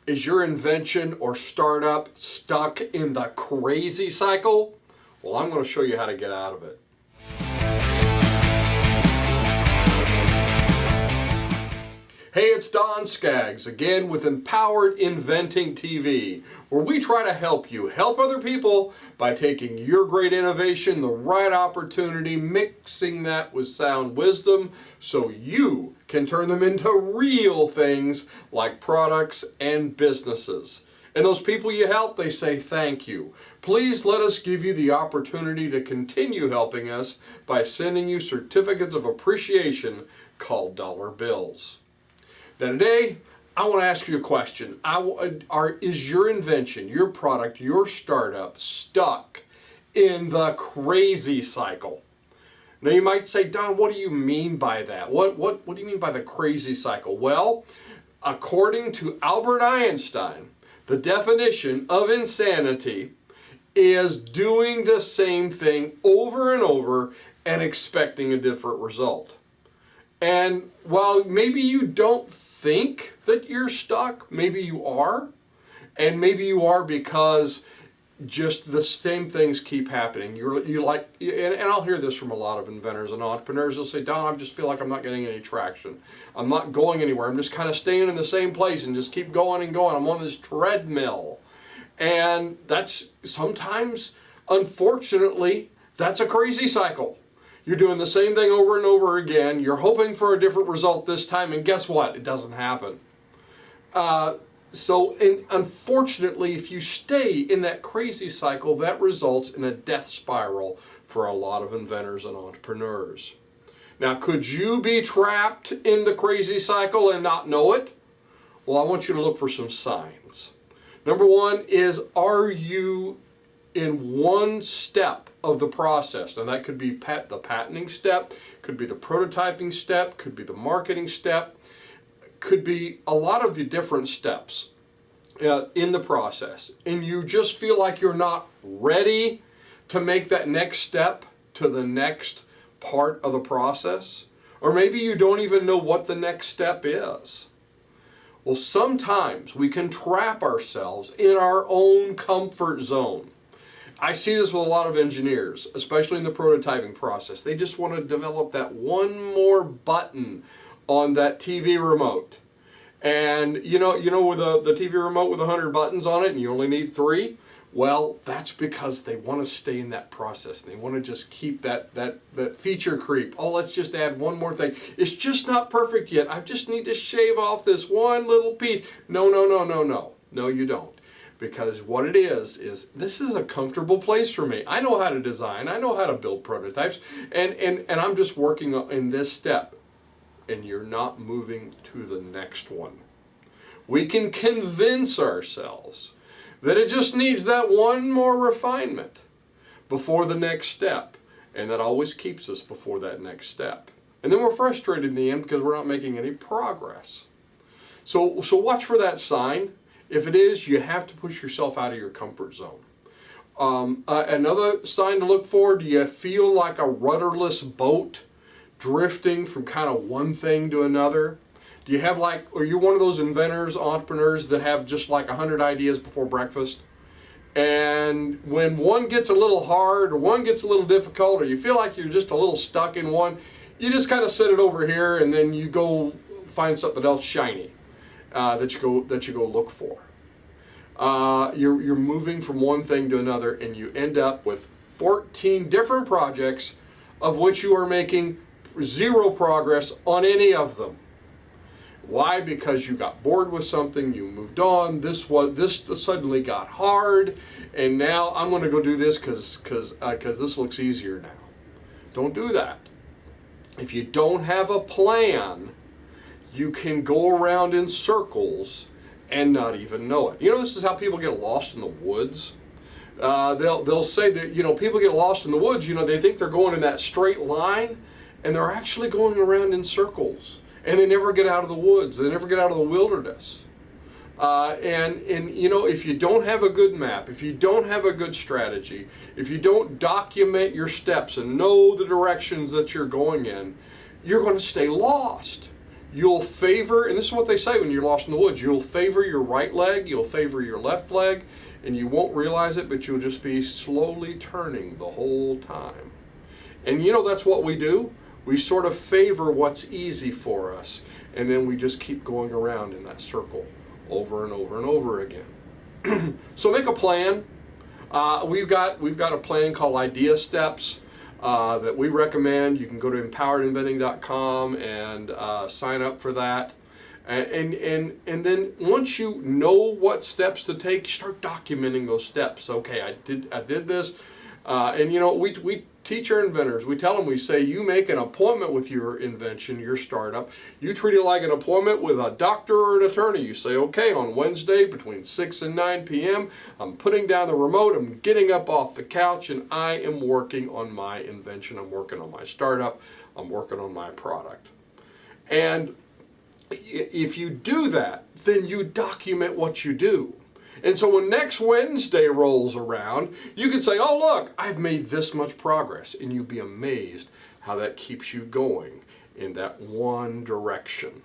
Is your invention or startup stuck in the crazy cycle? Well, I'm going to show you how to get out of it. Hey, it's Don Skaggs, again with Empowered Inventing TV, where we try to help you help other people by taking your great innovation, the right opportunity, mixing that with sound wisdom so you can turn them into real things like products and businesses. And those people you help, they say thank you. Please let us give you the opportunity to continue helping us by sending you certificates of appreciation called dollar bills. Now today, I want to ask you a question. Is your invention, your product, your startup stuck in the crazy cycle? Now you might say, Don, what do you mean by that? What do you mean by the crazy cycle? Well, according to Albert Einstein, the definition of insanity is doing the same thing over and over and expecting a different result. And while maybe you don't think that you're stuck, maybe you are. And maybe you are because just the same things keep happening. And I'll hear this from a lot of inventors and entrepreneurs. They'll say, Don, I just feel like I'm not getting any traction. I'm not going anywhere. I'm just kind of staying in the same place and just keep going and going. I'm on this treadmill. And that's sometimes, unfortunately, that's a crazy cycle. You're doing the same thing over and over again. You're hoping for a different result this time, and guess what? It doesn't happen. Unfortunately, if you stay in that crazy cycle, that results in a death spiral for a lot of inventors and entrepreneurs. Now, could you be trapped in the crazy cycle and not know it? Well, I want you to look for some signs. Number one is, are you in one step of the process? Now that could be the patenting step, could be the prototyping step, could be the marketing step, could be a lot of the different steps in the process. And you just feel like you're not ready to make that next step to the next part of the process. Or maybe you don't even know what the next step is. Well, sometimes we can trap ourselves in our own comfort zone. I see this with a lot of engineers, especially in the prototyping process. They just want to develop that one more button on that TV remote. And you know with the TV remote with 100 buttons on it and you only need 3? Well, that's because they want to stay in that process. They want to just keep that feature creep. Oh, let's just add one more thing. It's just not perfect yet. I just need to shave off this one little piece. No, you don't. Because what it is this is a comfortable place for me. I know how to design, I know how to build prototypes, and I'm just working in this step. And you're not moving to the next one. We can convince ourselves that it just needs that one more refinement before the next step. And that always keeps us before that next step. And then we're frustrated in the end because we're not making any progress. So watch for that sign. If it is, you have to push yourself out of your comfort zone. Another sign to look for, do you feel like a rudderless boat drifting from kind of one thing to another? Do you have are you one of those inventors, entrepreneurs that have just like 100 ideas before breakfast? And when one gets a little hard or one gets a little difficult or you feel like you're just a little stuck in one, you just kind of set it over here and then you go find something else shiny. That you go look for. You're moving from one thing to another, and you end up with 14 different projects, of which you are making 0 progress on any of them. Why? Because you got bored with something, you moved on. This suddenly got hard, and now I'm going to go do this because this looks easier now. Don't do that. If you don't have a plan, you can go around in circles and not even know it. This is how people get lost in the woods. They'll say that, people get lost in the woods, they think they're going in that straight line, and they're actually going around in circles. And they never get out of the woods. They never get out of the wilderness. If you don't have a good map, if you don't have a good strategy, if you don't document your steps and know the directions that you're going in, you're going to stay lost. you'll favor, and this is what they say when you're lost in the woods, you'll favor your right leg, you'll favor your left leg, and you won't realize it, but you'll just be slowly turning the whole time. And you know, that's what we do. We sort of favor what's easy for us, and then we just keep going around in that circle over and over and over again. So make a plan. We've got a plan called Idea Steps that we recommend. You can go to empoweredinventing.com and sign up for that. And then once you know what steps to take, start documenting those steps. Okay, I did this, and you know, we teach our inventors. We tell them, we say, you make an appointment with your invention, your startup. You treat it like an appointment with a doctor or an attorney. You say, okay, on Wednesday between 6 and 9 p.m., I'm putting down the remote, I'm getting up off the couch, and I am working on my invention. I'm working on my startup. I'm working on my product. And if you do that, then you document what you do. And so when next Wednesday rolls around, you can say, oh, look, I've made this much progress. And you'll be amazed how that keeps you going in that one direction.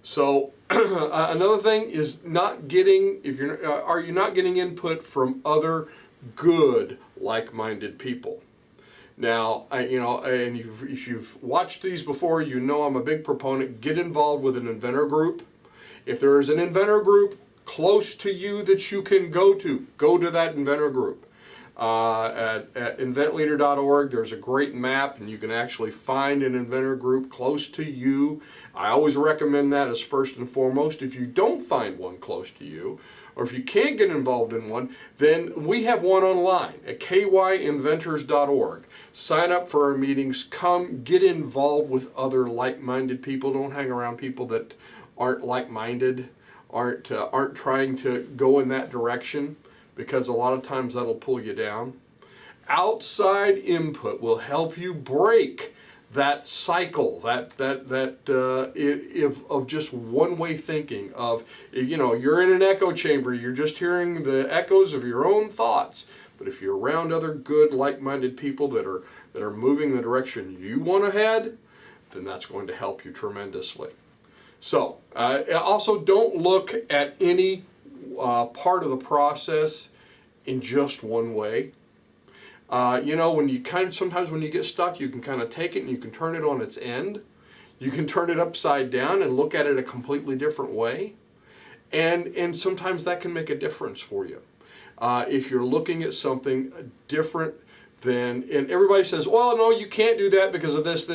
So another thing is not getting, are you not getting input from other good, like-minded people? Now, and if you've watched these before, you know I'm a big proponent. Get involved with an inventor group. If there is an inventor group close to you that you can go to that inventor group. At inventleader.org, there's a great map, and you can actually find an inventor group close to you. I always recommend that as first and foremost. If you don't find one close to you, or if you can't get involved in one, then we have one online at kyinventors.org. Sign up for our meetings. Come get involved with other like-minded people. Don't hang around people that aren't like-minded, aren't trying to go in that direction, because a lot of times that'll pull you down. Outside input will help you break that cycle, of just one-way thinking. Of, you're in an echo chamber, you're just hearing the echoes of your own thoughts. But if you're around other good, like-minded people that are moving the direction you want to head, then that's going to help you tremendously. So, also don't look at any part of the process in just one way. When you sometimes when you get stuck, you can kind of take it and you can turn it on its end. You can turn it upside down and look at it a completely different way. And sometimes that can make a difference for you. If you're looking at something different than, and everybody says, well, no, you can't do that because of this.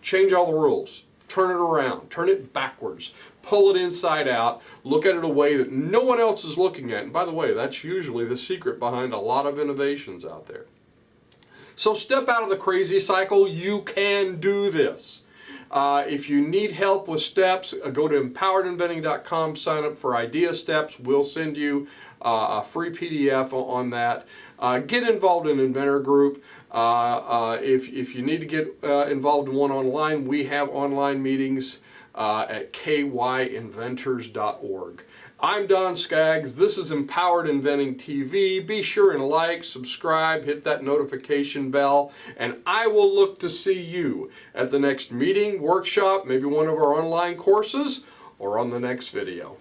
Change all the rules. Turn it around, turn it backwards, pull it inside out, look at it a way that no one else is looking at. And by the way, that's usually the secret behind a lot of innovations out there. So step out of the crazy cycle. You can do this. If you need help with steps, go to empoweredinventing.com, sign up for Idea Steps. We'll send you a free PDF on that. Get involved in an inventor group. If you need to get involved in one online, we have online meetings at kyinventors.org. I'm Don Skaggs. This is Empowered Inventing TV. Be sure and like, subscribe, hit that notification bell, and I will look to see you at the next meeting, workshop, maybe one of our online courses, or on the next video.